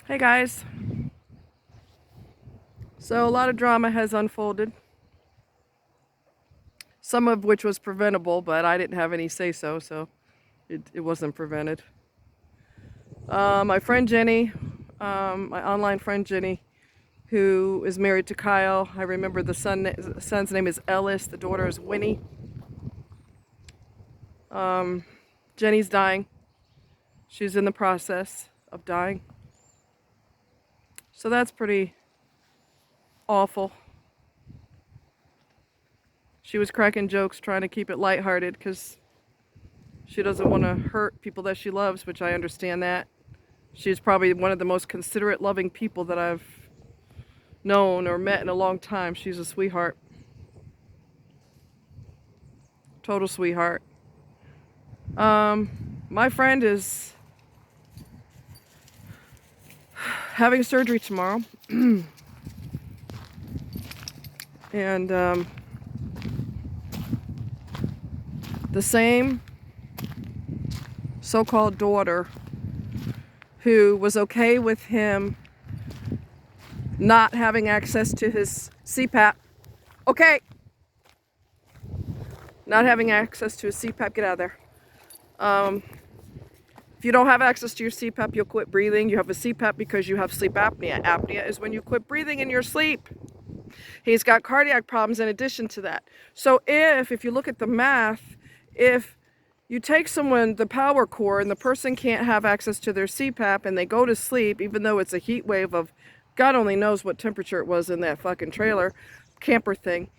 Hey guys. So a lot of drama has unfolded, some of which was preventable, but I didn't have any say-so, so it wasn't prevented. My friend Jenny, my online friend Jenny, who is married to Kyle. I remember the son's name is Ellis, the daughter is Winnie. Jenny's dying. She's in the process of dying. So that's pretty awful. She was cracking jokes trying to keep it lighthearted because she doesn't want to hurt people that she loves, which I understand that. She's probably one of the most considerate, loving people that I've known or met in a long time. She's a sweetheart. Total sweetheart. My friend is having surgery tomorrow. And the same so-called daughter who was okay with him not having access to his CPAP. Okay. Not having access to his CPAP, get out of there. If you don't have access to your CPAP, you'll quit breathing. You have a CPAP because you have sleep apnea. Apnea is when you quit breathing in your sleep. He's got cardiac problems in addition to that. So if you look at the math, if you take someone, the power cord, and the person can't have access to their CPAP and they go to sleep, even though it's a heat wave of God only knows what temperature it was in that fucking trailer, camper thing.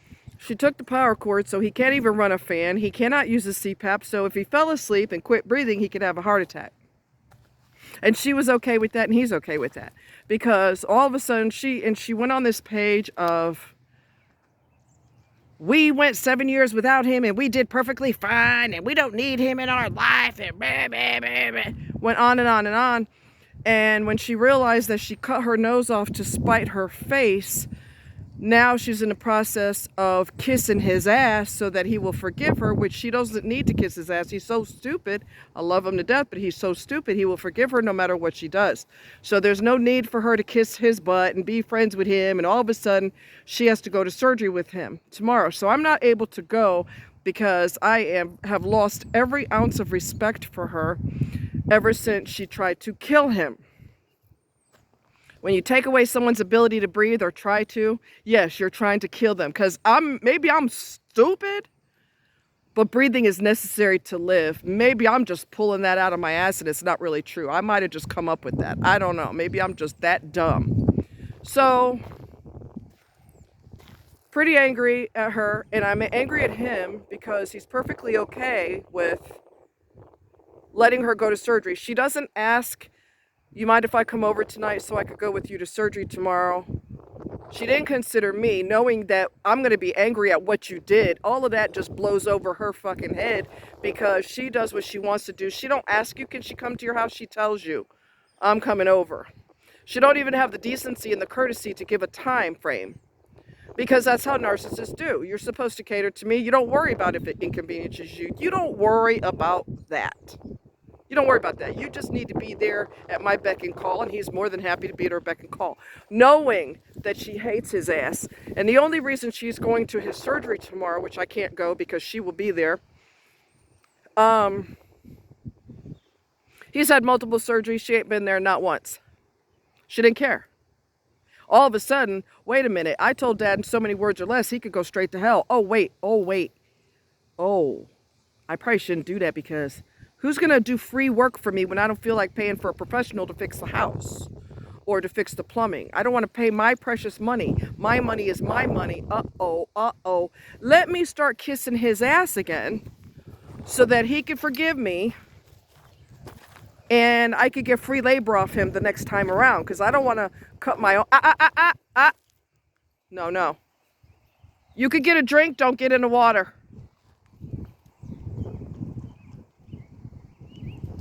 She took the power cord, so he can't even run a fan. He cannot use his CPAP, so if he fell asleep and quit breathing, he could have a heart attack. And she was okay with that, and he's okay with that. Because all of a sudden, she went on this page of, we went 7 years without him, and we did perfectly fine, and we don't need him in our life, and blah, blah, blah, blah. Went on and on and on. And when she realized that she cut her nose off to spite her face, now she's in the process of kissing his ass so that he will forgive her, which she doesn't need to kiss his ass. He's so stupid. I love him to death, but he's so stupid. He will forgive her no matter what she does. So there's no need for her to kiss his butt and be friends with him. And all of a sudden, she has to go to surgery with him tomorrow. So I'm not able to go because I have lost every ounce of respect for her ever since she tried to kill him. When you take away someone's ability to breathe or try to, yes, you're trying to kill them. Because maybe I'm stupid, but breathing is necessary to live. Maybe I'm just pulling that out of my ass and it's not really true. I might have just come up with that. I don't know. Maybe I'm just that dumb. So, pretty angry at her, and I'm angry at him because he's perfectly okay with letting her go to surgery. She doesn't ask, you mind if I come over tonight so I could go with you to surgery tomorrow? She didn't consider me, knowing that I'm going to be angry at what you did. All of that just blows over her fucking head because she does what she wants to do. She don't ask you, can she come to your house? She tells you, I'm coming over. She don't even have the decency and the courtesy to give a time frame because that's how narcissists do. You're supposed to cater to me. You don't worry about if it inconveniences you. You don't worry about that. You don't worry about that. You just need to be there at my beck and call, and he's more than happy to be at her beck and call, knowing that she hates his ass. And the only reason she's going to his surgery tomorrow, which I can't go because she will be there, he's had multiple surgeries. She ain't been there not once. She didn't care. All of a sudden, wait a minute, I told Dad in so many words or less he could go straight to hell. Oh, wait. I probably shouldn't do that because who's going to do free work for me when I don't feel like paying for a professional to fix the house or to fix the plumbing? I don't want to pay my precious money. My money is my money. Uh-oh. Let me start kissing his ass again so that he can forgive me and I could get free labor off him the next time around because I don't want to cut my own. No. You could get a drink, don't get in the water.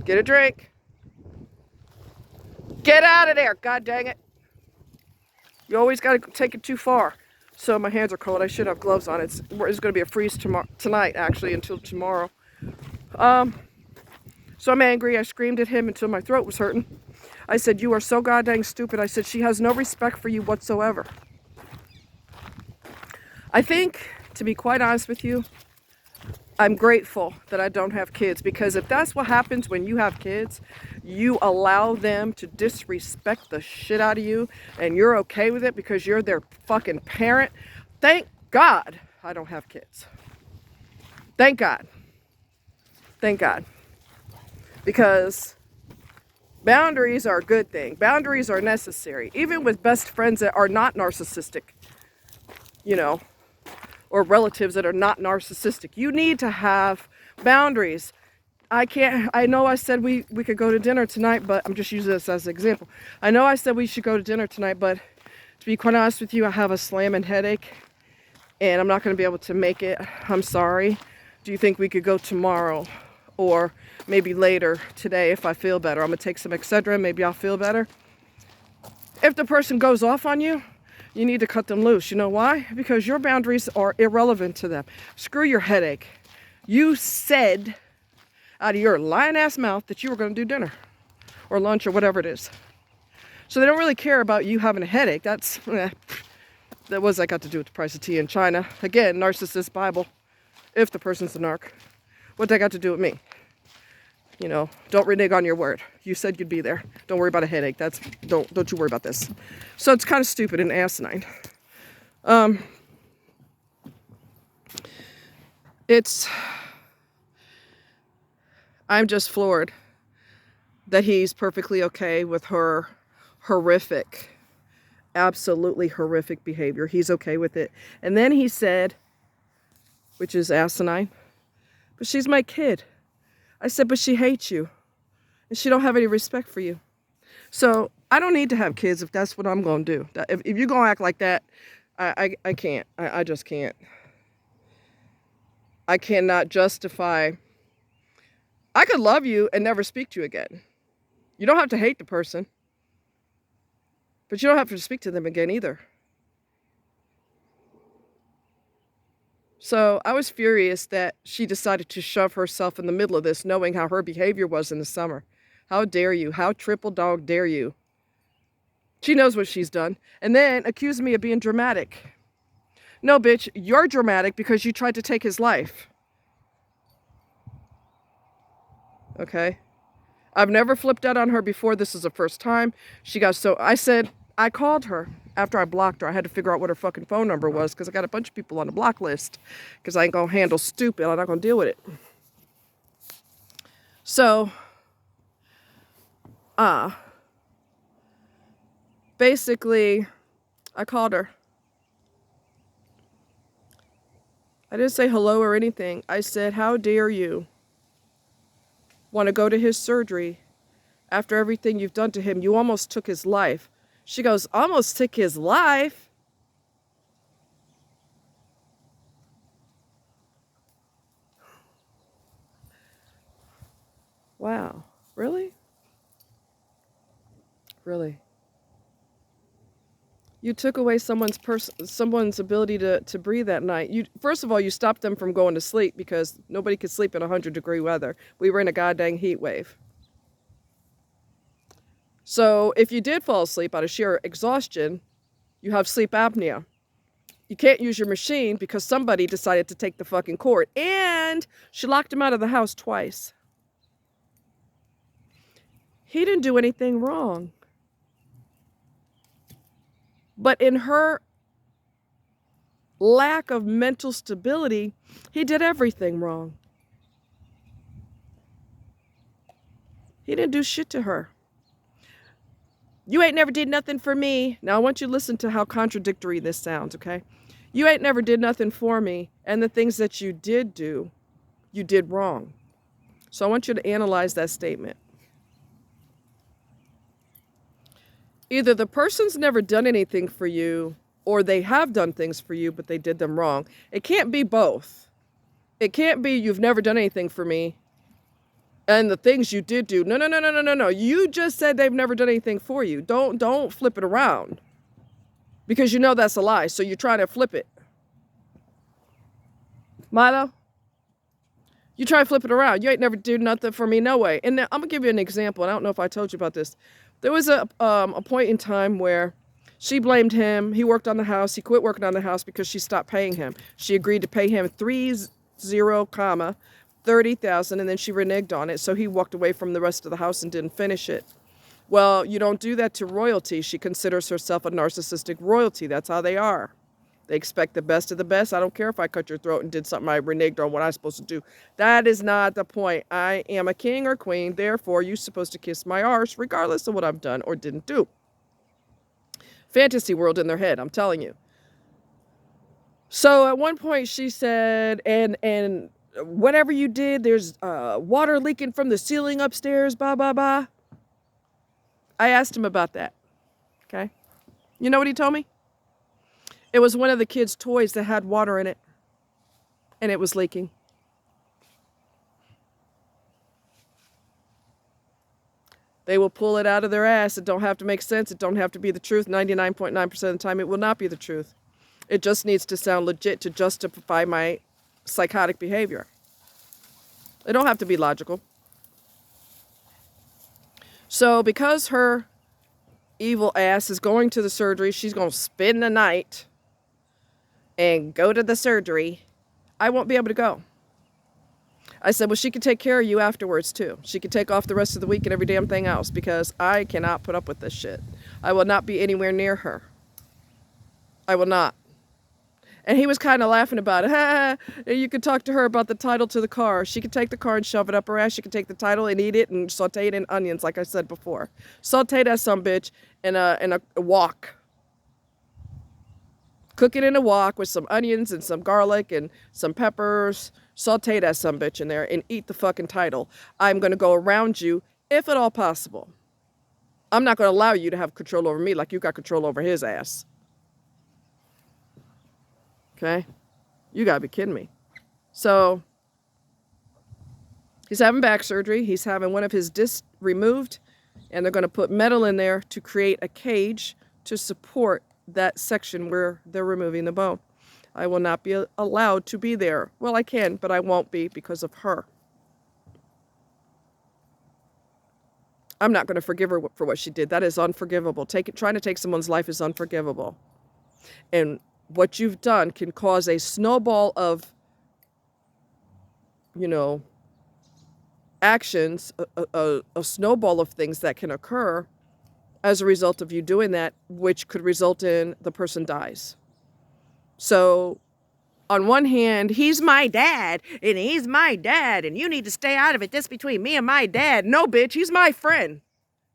Get a drink. Get out of there. God dang it. You always got to take it too far. So my hands are cold. I should have gloves on. It's going to be a freeze tonight, actually, until tomorrow. So I'm angry. I screamed at him until my throat was hurting. I said, you are so goddamn stupid. I said, she has no respect for you whatsoever. I think, to be quite honest with you, I'm grateful that I don't have kids, because if that's what happens when you have kids, you allow them to disrespect the shit out of you, and you're okay with it because you're their fucking parent. Thank God I don't have kids. Thank God. Thank God. Because boundaries are a good thing. Boundaries are necessary. Even with best friends that are not narcissistic, you know, or relatives that are not narcissistic. You need to have boundaries. I know I said we could go to dinner tonight, but I'm just using this as an example. I know I said we should go to dinner tonight, but to be quite honest with you, I have a slamming headache and I'm not going to be able to make it. I'm sorry. Do you think we could go tomorrow or maybe later today if I feel better? I'm going to take some Excedrin, maybe I'll feel better. If the person goes off on you, you need to cut them loose. You know why? Because your boundaries are irrelevant to them. Screw your headache. You said out of your lying ass mouth that you were going to do dinner or lunch or whatever it is. So they don't really care about you having a headache. That was that got to do with the price of tea in China. Again, narcissist Bible. If the person's a narc, what that got to do with me? You know, don't renege on your word. You said you'd be there. Don't worry about a headache. Don't you worry about this. So it's kind of stupid and asinine. I'm just floored that he's perfectly okay with her horrific, absolutely horrific behavior. He's okay with it. And then he said, which is asinine, but she's my kid. I said, but she hates you. And she don't have any respect for you. So I don't need to have kids if that's what I'm going to do. If you're going to act like that, I can't. I just can't. I cannot justify. I could love you and never speak to you again. You don't have to hate the person. But you don't have to speak to them again either. So I was furious that she decided to shove herself in the middle of this, knowing how her behavior was in the summer. How dare you? How triple dog dare you? She knows what she's done. And then accused me of being dramatic. No, bitch, you're dramatic because you tried to take his life. Okay? I've never flipped out on her before. This is the first time. She got so... I called her after I blocked her. I had to figure out what her fucking phone number was because I got a bunch of people on the block list because I ain't going to handle stupid. I'm not going to deal with it. So, basically, I called her. I didn't say hello or anything. I said, how dare you want to go to his surgery after everything you've done to him? You almost took his life. She goes, almost took his life? Wow. Really? Really? You took away someone's ability to breathe that night. First of all, you stopped them from going to sleep because nobody could sleep in 100-degree weather. We were in a goddamn heat wave. So if you did fall asleep out of sheer exhaustion, you have sleep apnea. You can't use your machine because somebody decided to take the fucking cord. And she locked him out of the house twice. He didn't do anything wrong. But in her lack of mental stability, he did everything wrong. He didn't do shit to her. You ain't never did nothing for me. Now, I want you to listen to how contradictory this sounds, okay? You ain't never did nothing for me, and the things that you did do, you did wrong. So I want you to analyze that statement. Either the person's never done anything for you, or they have done things for you, but they did them wrong. It can't be both. It can't be you've never done anything for me, and the things you did do. No. You just said they've never done anything for you. Don't flip it around. Because you know that's a lie, so you're trying to flip it. Milo, you try to flip it around. You ain't never did nothing for me, no way. And now, I'm going to give you an example, and I don't know if I told you about this. There was a point in time where she blamed him. He worked on the house. He quit working on the house because she stopped paying him. She agreed to pay him 30,000, and then she reneged on it. So he walked away from the rest of the house and didn't finish it. Well, you don't do that to royalty. She considers herself a narcissistic royalty. That's how they are. They expect the best of the best. I don't care if I cut your throat and did something I reneged on what I'm supposed to do. That is not the point. I am a king or queen. Therefore, you're supposed to kiss my arse regardless of what I've done or didn't do. Fantasy world in their head, I'm telling you. So at one point she said, and whatever you did, there's water leaking from the ceiling upstairs, blah, blah, blah. I asked him about that. Okay. You know what he told me? It was one of the kids' toys that had water in it, and it was leaking. They will pull it out of their ass. It don't have to make sense. It don't have to be the truth. 99.9% of the time, it will not be the truth. It just needs to sound legit to justify my psychotic behavior. It don't have to be logical. So because her evil ass is going to the surgery, she's going to spend the night and go to the surgery, I won't be able to go. I said, well, she could take care of you afterwards, too. She could take off the rest of the week and every damn thing else because I cannot put up with this shit. I will not be anywhere near her. I will not. And he was kind of laughing about it. You could talk to her about the title to the car. She could take the car and shove it up her ass. She could take the title and eat it and saute it in onions, like I said before. Saute that some bitch in a wok. Cook it in a wok with some onions and some garlic and some peppers. Saute that some bitch in there and eat the fucking title. I'm going to go around you if at all possible. I'm not going to allow you to have control over me like you got control over his ass. Okay? You got to be kidding me. So, he's having back surgery. He's having one of his discs removed. And they're going to put metal in there to create a cage to support that section where they're removing the bone. I will not be allowed to be there. Well, I can, but I won't be because of her. I'm not going to forgive her for what she did. That is unforgivable. Trying to take someone's life is unforgivable. And what you've done can cause a snowball of, actions, a snowball of things that can occur as a result of you doing that, which could result in the person dies. So, on one hand, he's my dad, and you need to stay out of it. This between me and my dad. No, bitch, he's my friend.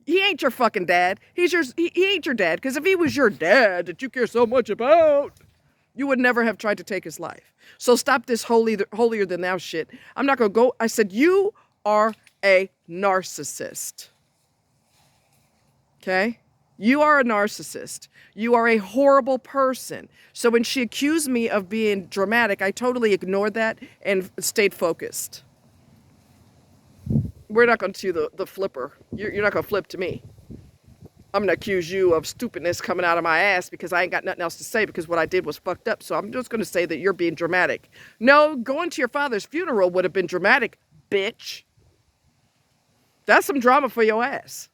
He ain't your fucking dad. He ain't your dad, because if he was your dad that you care so much about, you would never have tried to take his life. So stop this holier than thou shit. I'm not going to go. I said, you are a narcissist. Okay? You are a narcissist. You are a horrible person. So when she accused me of being dramatic, I totally ignored that and stayed focused. We're not going to do the flipper. You're not going to flip to me. I'm going to accuse you of stupidness coming out of my ass because I ain't got nothing else to say because what I did was fucked up. So I'm just going to say that you're being dramatic. No, going to your father's funeral would have been dramatic, bitch. That's some drama for your ass.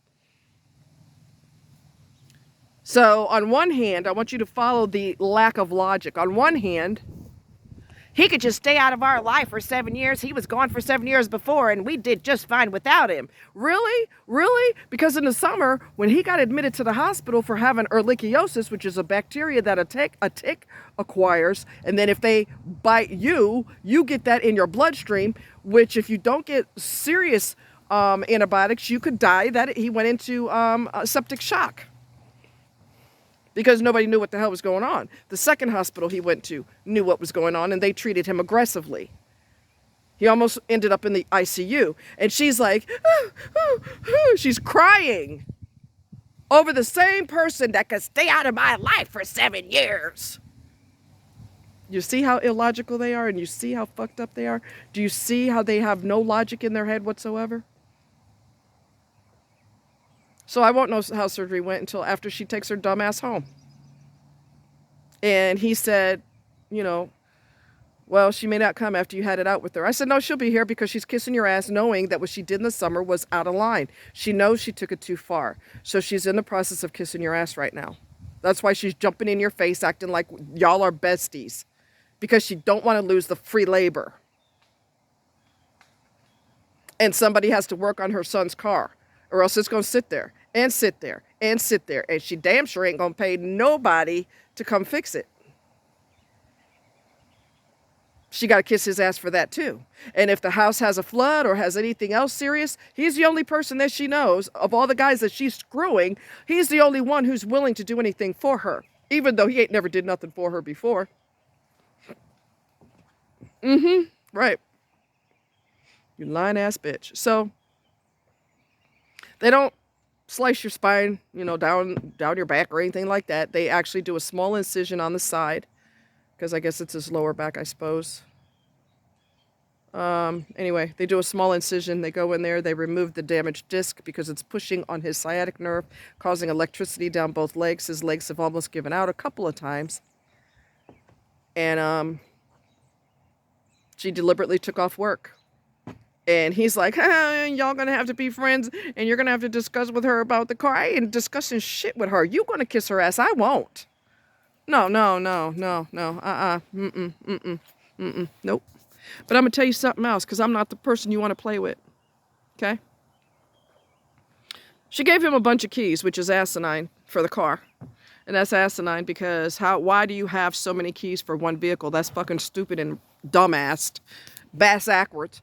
So on one hand, I want you to follow the lack of logic. On one hand, he could just stay out of our life for 7 years. He was gone for 7 years before, and we did just fine without him. Really? Really? Because in the summer, when he got admitted to the hospital for having ehrlichiosis, which is a bacteria that a tick acquires, and then if they bite you, you get that in your bloodstream, which if you don't get serious antibiotics, you could die. That he went into a septic shock. Because nobody knew what the hell was going on. The second hospital he went to knew what was going on, and they treated him aggressively. He almost ended up in the ICU. And she's like, she's crying over the same person that could stay out of my life for 7 years. You see how illogical they are, and you see how fucked up they are? Do you see how they have no logic in their head whatsoever? So I won't know how surgery went until after she takes her dumb ass home. And he said, Well, she may not come after you had it out with her. I said, no, she'll be here because she's kissing your ass knowing that what she did in the summer was out of line. She knows she took it too far. So she's in the process of kissing your ass right now. That's why she's jumping in your face acting like y'all are besties. Because she don't want to lose the free labor. And somebody has to work on her son's car. Or else it's going to sit there and sit there and sit there. And she damn sure ain't going to pay nobody to come fix it. She got to kiss his ass for that too. And if the house has a flood or has anything else serious, he's the only person that she knows of all the guys that she's screwing. He's the only one who's willing to do anything for her, even though he ain't never did nothing for her before. Right. You lying ass bitch. So they don't slice your spine, you know, down your back or anything like that. They actually do a small incision on the side. Because I guess it's his lower back, I suppose. Anyway, they do a small incision. They go in there. They remove the damaged disc because it's pushing on his sciatic nerve, causing electricity down both legs. His legs have almost given out a couple of times. And she deliberately took off work. And he's like, y'all going to have to be friends, and you're going to have to discuss with her about the car. I ain't discussing shit with her. You going to kiss her ass. I won't. No. Nope. But I'm going to tell you something else, because I'm not the person you want to play with. Okay? She gave him a bunch of keys, which is asinine, for the car. And that's asinine because why do you have so many keys for one vehicle? That's fucking stupid and dumbassed. Bass-ackwards.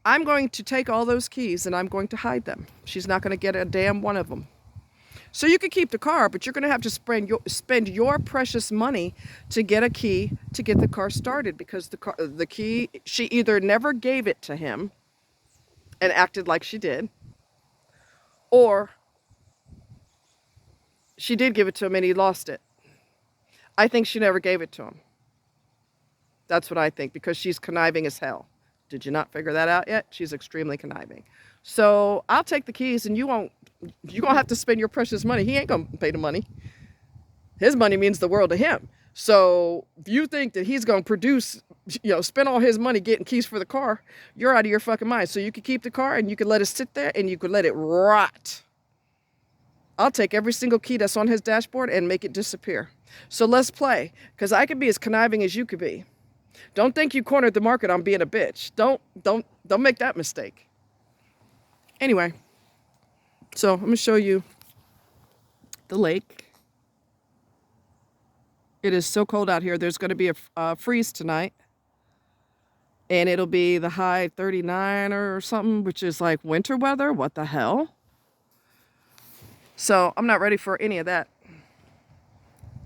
I'm going to take all those keys and I'm going to hide them. She's not going to get a damn one of them. So you could keep the car, but you're going to have to spend your precious money to get a key to get the car started, because the key, she either never gave it to him and acted like she did, or she did give it to him and he lost it. I think she never gave it to him. That's what I think, because she's conniving as hell. Did you not figure that out yet? She's extremely conniving. So I'll take the keys and you're going to have to spend your precious money. He ain't going to pay the money. His money means the world to him. So if you think that he's going to spend all his money getting keys for the car, you're out of your fucking mind. So you could keep the car and you could let it sit there and you could let it rot. I'll take every single key that's on his dashboard and make it disappear. So let's play, because I could be as conniving as you could be. Don't think you cornered the market on being a bitch. Don't make that mistake. Anyway, so I'm going to show you the lake. It is so cold out here. There's going to be a freeze tonight. And it'll be the high 39 or something, which is like winter weather. What the hell? So I'm not ready for any of that.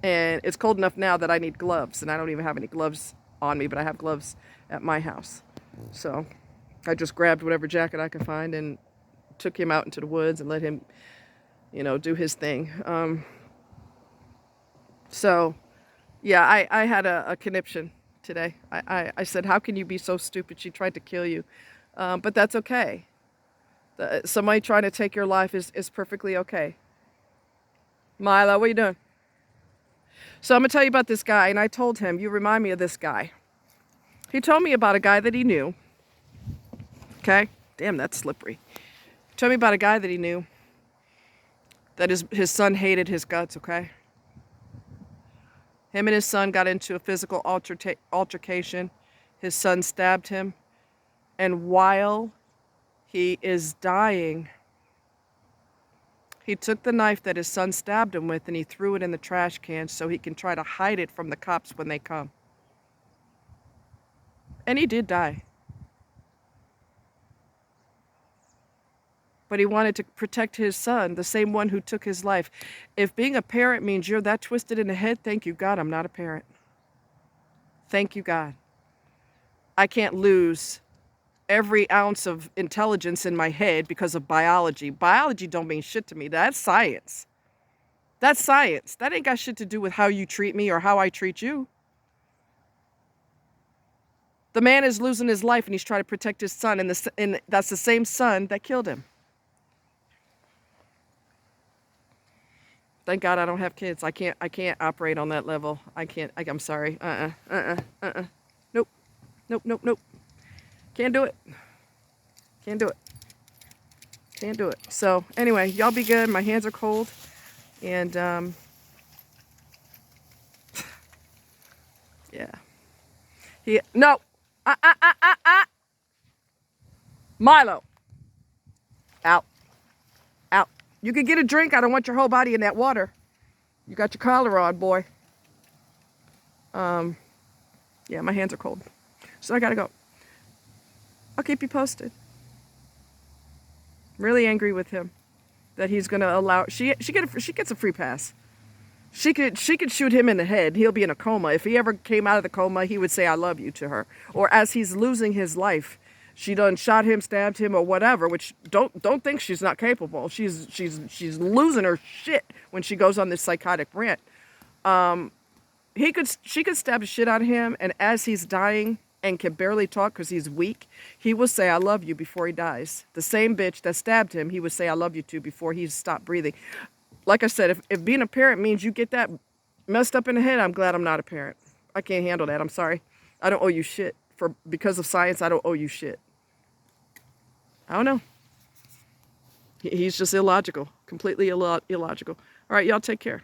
And it's cold enough now that I need gloves. And I don't even have any gloves on me, but I have gloves at my house. So I just grabbed whatever jacket I could find and took him out into the woods and let him, do his thing. So, yeah, I had a conniption today. I said, how can you be so stupid? She tried to kill you. But that's okay. Somebody trying to take your life is perfectly okay. Mila, what are you doing? So I'm going to tell you about this guy, and I told him, you remind me of this guy. He told me about a guy that he knew. Okay? Damn, that's slippery. He told me about a guy that he knew, that his son hated his guts, okay? Him and his son got into a physical altercation. His son stabbed him. And while he is dying, he took the knife that his son stabbed him with and he threw it in the trash can so he can try to hide it from the cops when they come. And he did die. But he wanted to protect his son, the same one who took his life. If being a parent means you're that twisted in the head, thank you, God, I'm not a parent. Thank you, God. I can't lose every ounce of intelligence in my head because of biology. Biology don't mean shit to me. That's science. That's science. That ain't got shit to do with how you treat me or how I treat you. The man is losing his life and he's trying to protect his son, and that's the same son that killed him. Thank God I don't have kids. I can't operate on that level. I'm sorry. Nope. Nope, nope, nope. Can't do it. Can't do it. Can't do it. So anyway, y'all be good. My hands are cold. And yeah. No. Milo. Out. Out. You can get a drink. I don't want your whole body in that water. You got your collar on, boy. Yeah, my hands are cold. So I gotta go. I'll keep you posted. Really angry with him that he's gonna allow she gets a free pass. She could shoot him in the head. He'll be in a coma. If he ever came out of the coma, he would say "I love you" to her. Or as he's losing his life, she done shot him, stabbed him, or whatever. Which don't think she's not capable. She's losing her shit when she goes on this psychotic rant. She could stab the shit out of him, and as he's dying and can barely talk because he's weak, he will say "I love you" before he dies. The same bitch that stabbed him, he would say "I love you" to before he stopped breathing. Like I said, if being a parent means you get that messed up in the head, I'm glad I'm not a parent. I can't handle that. I'm sorry. I don't owe you shit. Because of science, I don't owe you shit. I don't know. He's just illogical. Completely illogical. All right, y'all take care.